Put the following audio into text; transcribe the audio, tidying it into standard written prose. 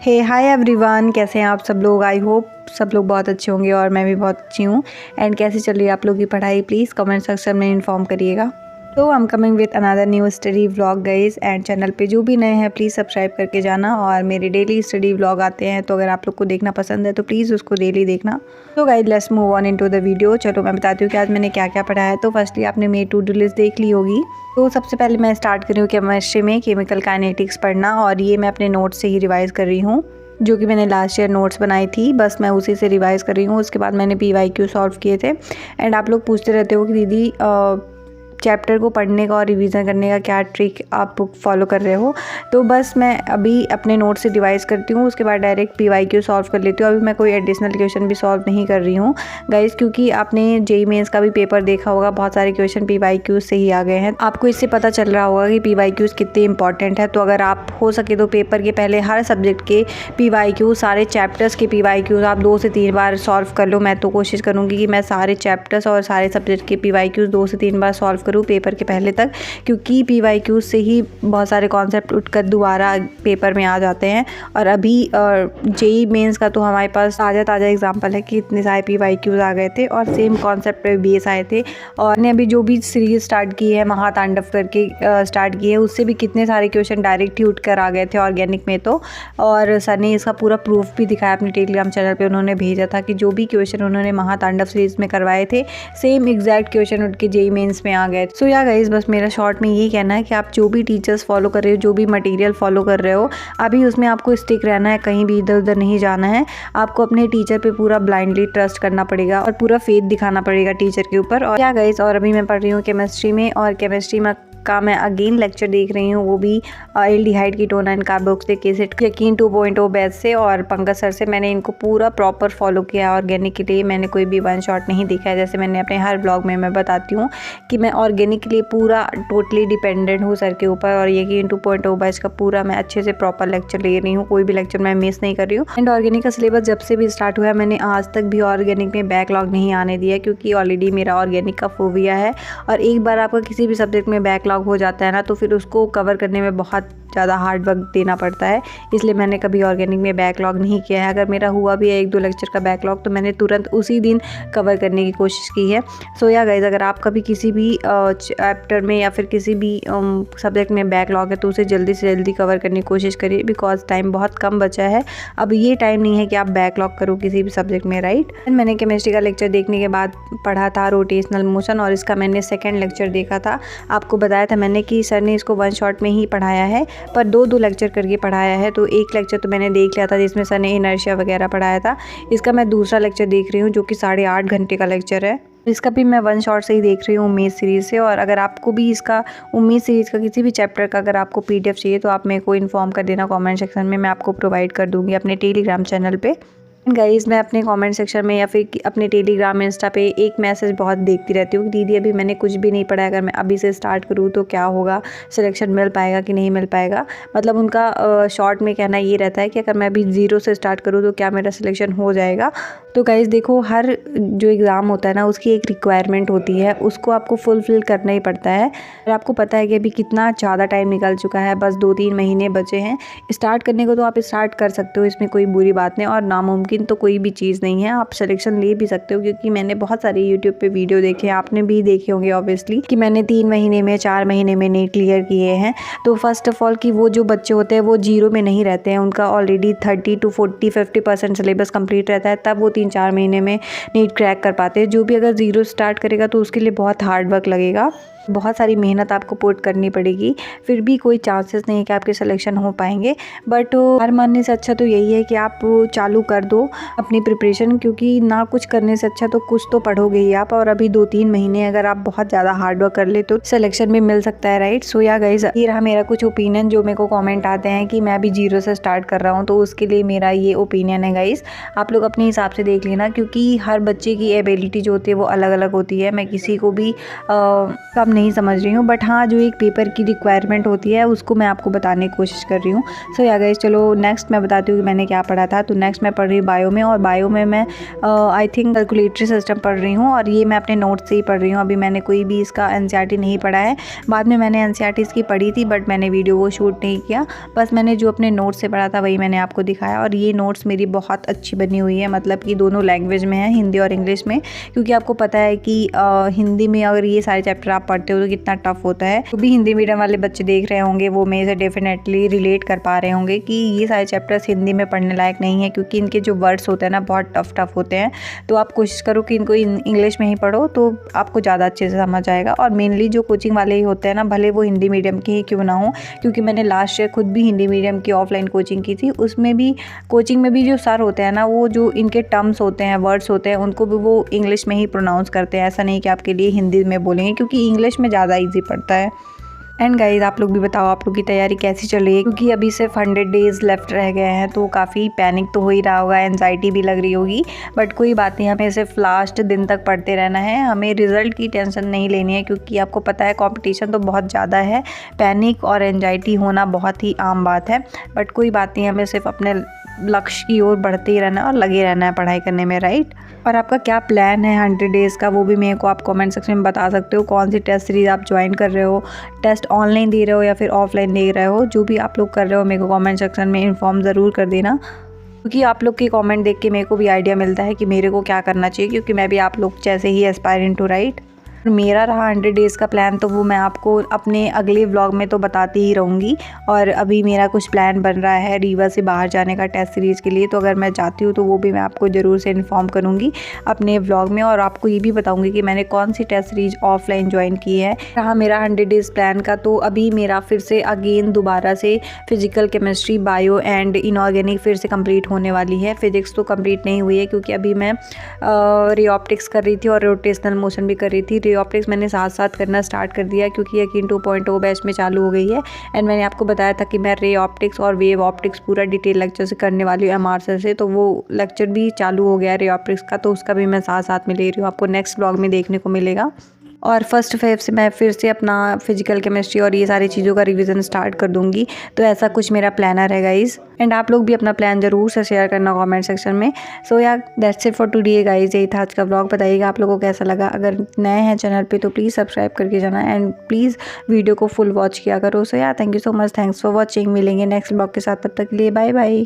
हे hi everyone, कैसे हैं आप सब लोग। आई होप सब लोग बहुत अच्छे होंगे और मैं भी बहुत अच्छी हूँ। एंड कैसे चल रही है आप लोगों की पढ़ाई, प्लीज़ कमेंट सेक्शन में इन्फॉर्म करिएगा। तो I am coming with another new study vlog guys. And channel पे जो भी नए हैं प्लीज़ सब्सक्राइब करके जाना। और मेरे डेली स्टडी व्लॉग आते हैं, तो अगर आप लोग को देखना पसंद है तो प्लीज़ उसको डेली देखना। तो guys let's move on into the video. चलो मैं बताती हूँ कि आज मैंने क्या क्या पढ़ा है। तो फर्स्टली आपने मेरी टू डू लिस्ट देख ली होगी। तो सबसे पहले मैं स्टार्ट कर रही हूँ केमिस्ट्री में केमिकल काइनेटिक्स पढ़ना, और ये मैं अपने नोट्स से ही रिवाइज़ कर रही हूँ, जो कि मैंने लास्ट ईयर नोट्स बनाई थी। बस मैं उसी से रिवाइज़ कर रही हूँ। उसके बाद मैंने PYQ सॉल्व किए थे। एंड आप लोग पूछते रहते हो कि दीदी चैप्टर को पढ़ने का और रिवीजन करने का क्या ट्रिक आप फॉलो कर रहे हो। तो बस मैं अभी अपने नोट से रिवाइज़ करती हूँ, उसके बाद डायरेक्ट PYQ सॉल्व कर लेती हूँ। अभी मैं कोई एडिशनल क्वेश्चन भी सॉल्व नहीं कर रही हूँ गाइज़, क्योंकि आपने JEE मेंस का भी पेपर देखा होगा, बहुत सारे क्वेश्चन PYQ से ही आ गए हैं। आपको इससे पता चल रहा होगा कि PYQ कितने इंपॉर्टेंट है। तो अगर आप हो सके तो पेपर के पहले हर सब्जेक्ट के PYQ, सारे चैप्टर्स के PYQ आप 2 से 3 बार सॉल्व कर लो। मैं तो कोशिश करूँगी कि मैं सारे चैप्टर्स और सारे सब्जेक्ट के PYQ 2 से 3 बार सॉल्व करूँ पेपर के पहले तक, क्योंकि PYQ से ही बहुत सारे कॉन्सेप्ट उठकर दोबारा पेपर में आ जाते हैं। और अभी JEE मेंस का तो हमारे पास ताज़ा एग्जांपल है कि इतने सारे PYQs आ गए थे और सेम कॉन्सेप्ट पे बेस आए थे। और ने अभी जो भी सीरीज स्टार्ट की है महातांडव करके स्टार्ट की है, उससे भी कितने सारे क्वेश्चन डायरेक्ट ही उठकर आ गए थे ऑर्गेनिक में। तो और सर ने इसका पूरा प्रूफ भी दिखाया अपने टेलीग्राम चैनल पे। उन्होंने भेजा था कि जो भी क्वेश्चन उन्होंने महातांडव सीरीज में करवाए थे, सेम एग्जैक्ट क्वेश्चन उठ के JEE मेंस में आ गए। सो या गाइस, बस मेरा शॉर्ट में यही कहना है कि आप जो भी टीचर्स फॉलो कर रहे हो, जो भी मटेरियल फॉलो कर रहे हो, अभी उसमें आपको स्टिक रहना है, कहीं भी इधर उधर नहीं जाना है। आपको अपने टीचर पे पूरा ब्लाइंडली ट्रस्ट करना पड़ेगा और पूरा फेथ दिखाना पड़ेगा टीचर के ऊपर। और क्या गाइस, और अभी मैं पढ़ रही हूँ केमिस्ट्री में, और केमिस्ट्री में का मैं अगेन लेक्चर देख रही हूँ, वो भी aldehyde ketone and carboxylic acid यकीन 2.0 बैच से और पंकज सर से। मैंने इनको पूरा प्रॉपर फॉलो किया है ऑर्गेनिक के लिए। मैंने कोई भी वन शॉट नहीं देखा है, जैसे मैंने अपने हर ब्लॉग में मैं बताती हूँ कि मैं ऑर्गेनिक के लिए पूरा टोटली डिपेंडेंट हूँ सर के ऊपर। और यकीन 2.0 बैच का पूरा मैं अच्छे से प्रॉपर लेक्चर ले रही हूँ, कोई भी लेक्चर मैं मिस नहीं कर रही हूँ। एंड ऑर्गेनिक का सिलेबस जब से भी स्टार्ट हुआ है, मैंने आज तक भी ऑर्गेनिक में बैकलॉग नहीं आने दिया, क्योंकि ऑलरेडी मेरा ऑर्गेनिक का फोबिया है। और एक बार आपका किसी भी सब्जेक्ट में बैकलॉग हो जाता है ना, तो फिर उसको कवर करने में बहुत ज़्यादा हार्ड वर्क देना पड़ता है। इसलिए मैंने कभी ऑर्गेनिक में बैकलॉग नहीं किया है। अगर मेरा हुआ भी है 1-2 लेक्चर का बैकलॉग, तो मैंने तुरंत उसी दिन कवर करने की कोशिश की है। सो या गाइज, अगर आप कभी किसी भी चैप्टर में या फिर किसी भी सब्जेक्ट में बैकलॉग है, तो उसे जल्दी से जल्दी कवर करने की कोशिश करिए, बिकॉज टाइम बहुत कम बचा है। अब ये टाइम नहीं है कि आप बैकलॉग करो किसी भी सब्जेक्ट में, राइट। मैंने केमिस्ट्री का लेक्चर देखने के बाद पढ़ा था रोटेशनल मोशन, और इसका मैंने सेकेंड लेक्चर देखा था। आपको बताया था मैंने कि सर ने इसको वन शॉट में ही पढ़ाया है, पर 2-2 लेक्चर करके पढ़ाया है। तो एक लेक्चर तो मैंने देख लिया था जिसमें सर ने इनर्शिया वगैरह पढ़ाया था। इसका मैं दूसरा लेक्चर देख रही हूँ, जो कि 8.5 घंटे का लेक्चर है। इसका भी मैं वन शॉट से ही देख रही हूँ उम्मीद सीरीज़ से। और अगर आपको भी इसका उम्मीद सीरीज़ का किसी भी चैप्टर का अगर आपको PDF चाहिए, तो आप मेरे को इन्फॉर्म कर देना कमेंट सेक्शन में, मैं आपको प्रोवाइड कर दूँगी अपने टेलीग्राम चैनल पे। गाइज़, मैं अपने कमेंट सेक्शन में या फिर अपने टेलीग्राम इंस्टा पे एक मैसेज बहुत देखती रहती हूँ कि दीदी अभी मैंने कुछ भी नहीं पढ़ा है, अगर मैं अभी से स्टार्ट करूँ तो क्या होगा, सिलेक्शन मिल पाएगा कि नहीं मिल पाएगा। मतलब उनका शॉर्ट में कहना ये रहता है कि अगर मैं अभी 0 से स्टार्ट करूँ तो क्या मेरा सिलेक्शन हो जाएगा। तो गाइज़ देखो, हर जो एग्ज़ाम होता है ना, उसकी एक रिक्वायरमेंट होती है, उसको आपको फुलफ़िल करना ही पड़ता है। और आपको पता है कि अभी कितना ज़्यादा टाइम निकल चुका है, बस 2-3 महीने बचे हैं स्टार्ट करने को। तो आप स्टार्ट कर सकते हो, इसमें कोई बुरी बात नहीं, और नामुमकिन तो कोई भी चीज़ नहीं है। आप सिलेक्शन ले भी सकते हो, क्योंकि मैंने बहुत सारे यूट्यूब पे वीडियो देखे हैं, आपने भी देखे होंगे ऑब्वियसली, कि मैंने 3 महीने में 4 महीने में नीट क्लियर किए हैं। तो फर्स्ट ऑफ ऑल कि वो जो बच्चे होते हैं वो 0 में नहीं रहते हैं, उनका ऑलरेडी 30 to 40-50% सिलेबस कंप्लीट रहता है, तब वो 3-4 महीने में नीट क्रैक कर पाते हैं। जो भी अगर 0 स्टार्ट करेगा तो उसके लिए बहुत हार्ड वर्क लगेगा, बहुत सारी मेहनत आपको पुट करनी पड़ेगी, फिर भी कोई चांसेस नहीं है कि आपके सिलेक्शन हो पाएंगे। बट हार मानने से अच्छा तो यही है कि आप चालू कर दो अपनी प्रिपरेशन, क्योंकि ना कुछ करने से अच्छा तो कुछ तो पढ़ोगे ही आप। और अभी 2-3 महीने अगर आप बहुत ज़्यादा हार्ड वर्क कर ले तो सिलेक्शन भी मिल सकता है, राइट। सो या गाइस, ये रहा मेरा कुछ ओपिनियन जो मेरे को कॉमेंट आते हैं कि मैं अभी 0 से स्टार्ट कर रहा हूँ, तो उसके लिए मेरा ये ओपिनियन है गाइस। आप लोग अपने हिसाब से देख लेना, क्योंकि हर बच्चे की एबिलिटी जो होती है वो अलग अलग होती है। मैं किसी को भी कम नहीं समझ रही हूँ, बट हाँ जो एक पेपर की रिक्वायरमेंट होती है उसको मैं आपको बताने की कोशिश कर रही हूँ। सो या गाइस चलो नेक्स्ट मैं बताती हूँ कि मैंने क्या पढ़ा था। तो नेक्स्ट मैं पढ़ रही हूँ बायो में, और बायो में मैं आई थिंक सर्कुलेटरी सिस्टम पढ़ रही हूँ, और ये मैं अपने नोट्स से ही पढ़ रही हूँ। अभी मैंने कोई भी इसका एनसीईआरटी नहीं पढ़ा है। बाद में मैंने एनसीईआरटी इसकी पढ़ी थी, बट मैंने वीडियो वो शूट नहीं किया। बस मैंने जो अपने नोट्स से पढ़ा था वही मैंने आपको दिखाया, और ये नोट्स मेरी बहुत अच्छी बनी हुई है, मतलब कि दोनों लैंग्वेज में है, हिंदी और इंग्लिश में। क्योंकि आपको पता है कि हिंदी में अगर ये सारे चैप्टर आप पढ़ते हो तो कितना टफ होता है। तो भी हिंदी मीडियम वाले बच्चे देख रहे होंगे वो मेरे से डेफिनेटली रिलेट कर पा रहे होंगे कि ये सारे चैप्टर्स हिंदी में पढ़ने लायक नहीं है, क्योंकि इनके जो वर्ड्स होते हैं ना बहुत टफ होते हैं। तो आप कोशिश करो कि इनको इंग्लिश में ही पढ़ो तो आपको ज़्यादा अच्छे से समझ आएगा। और मेनली जो कोचिंग वाले ही होते हैं ना, भले वो हिंदी मीडियम के ही क्यों ना हो, क्योंकि मैंने लास्ट ईयर खुद भी हिंदी मीडियम की ऑफलाइन कोचिंग की थी। उसमें भी कोचिंग में भी जो सर होते हैं ना, वो जो इनके टर्म्स होते हैं, वर्ड्स होते हैं, उनको भी वो इंग्लिश में ही प्रोनाउंस करते हैं। ऐसा नहीं कि आपके लिए हिंदी में बोलेंगे, क्योंकि इंग्लिश में ज़्यादा ईजी पड़ता है। एंड गाइज आप लोग भी बताओ आप लोग की तैयारी कैसी चल रही है, क्योंकि अभी सिर्फ 100 डेज़ लेफ्ट रह गए हैं। तो काफ़ी पैनिक तो हो ही रहा होगा, एनजाइटी भी लग रही होगी, बट कोई बात नहीं, हमें सिर्फ लास्ट दिन तक पढ़ते रहना है। हमें रिज़ल्ट की टेंशन नहीं लेनी है, क्योंकि आपको पता है कंपटीशन तो बहुत ज़्यादा है। पैनिक और एनजाइटी होना बहुत ही आम बात है, बट कोई बात नहीं, हमें सिर्फ अपने लक्ष्य की ओर बढ़ते ही रहना और लगे रहना है पढ़ाई करने में, राइट। और आपका क्या प्लान है 100 डेज़ का, वो भी मेरे को आप कमेंट सेक्शन में बता सकते हो। कौन सी टेस्ट सीरीज़ आप ज्वाइन कर रहे हो, टेस्ट ऑनलाइन दे रहे हो या फिर ऑफलाइन दे रहे हो, जो भी आप लोग कर रहे हो मेरे को कमेंट सेक्शन में इन्फॉर्म ज़रूर कर देना, क्योंकि आप लोग के कमेंट देख के मेरे को भी आइडिया मिलता है कि मेरे को क्या करना चाहिए, क्योंकि मैं भी आप लोग जैसे ही एस्पायरेंट हूँ, राइट। मेरा रहा 100 डेज़ का प्लान, तो वो मैं आपको अपने अगले व्लॉग में तो बताती ही रहूँगी। और अभी मेरा कुछ प्लान बन रहा है रीवा से बाहर जाने का टेस्ट सीरीज़ के लिए, तो अगर मैं जाती हूँ तो वो भी मैं आपको ज़रूर से इन्फॉर्म करूँगी अपने व्लॉग में, और आपको ये भी बताऊँगी कि मैंने कौन सी टेस्ट सीरीज़ ऑफलाइन ज्वाइन की है। रहा मेरा 100 डेज़ प्लान का, तो अभी मेरा फिर से अगेन दोबारा से physical chemistry, bio and inorganic फिर से कंप्लीट होने वाली है। फिजिक्स तो कंप्लीट नहीं हुई है, क्योंकि अभी मैं रे ऑप्टिक्स कर रही थी और रोटेशनल मोशन भी कर रही थी। रे ऑप्टिक्स मैंने साथ साथ करना स्टार्ट कर दिया, क्योंकि यकीन 2.0 बैच में चालू हो गई है। एंड मैंने आपको बताया था कि मैं रे ऑप्टिक्स और वेव ऑप्टिक्स पूरा डिटेल लेक्चर से करने वाली हूँ एमआरसर से, तो वो लेक्चर भी चालू हो गया है रे ऑप्टिक्स का, तो उसका भी मैं साथ साथ में ले रही हूँ, आपको नेक्स्ट व्लॉग में देखने को मिलेगा। और 1 फेब से मैं फिर से अपना फिजिकल केमिस्ट्री और ये सारी चीज़ों का रिवीजन स्टार्ट कर दूंगी। तो ऐसा कुछ मेरा प्लानर है गाइज़, एंड आप लोग भी अपना प्लान ज़रूर से शेयर करना कमेंट सेक्शन में। सो यार that's it for today guys, यही था आज का व्लॉग। बताइएगा आप लोगों को कैसा लगा। अगर नए हैं चैनल पे तो प्लीज़ सब्सक्राइब करके जाना, एंड प्लीज़ वीडियो को फुल वॉच किया करो। सो यार thank you so much, thanks for watching. मिलेंगे नेक्स्ट व्लॉग के साथ, तब तक के लिए बाय बाय।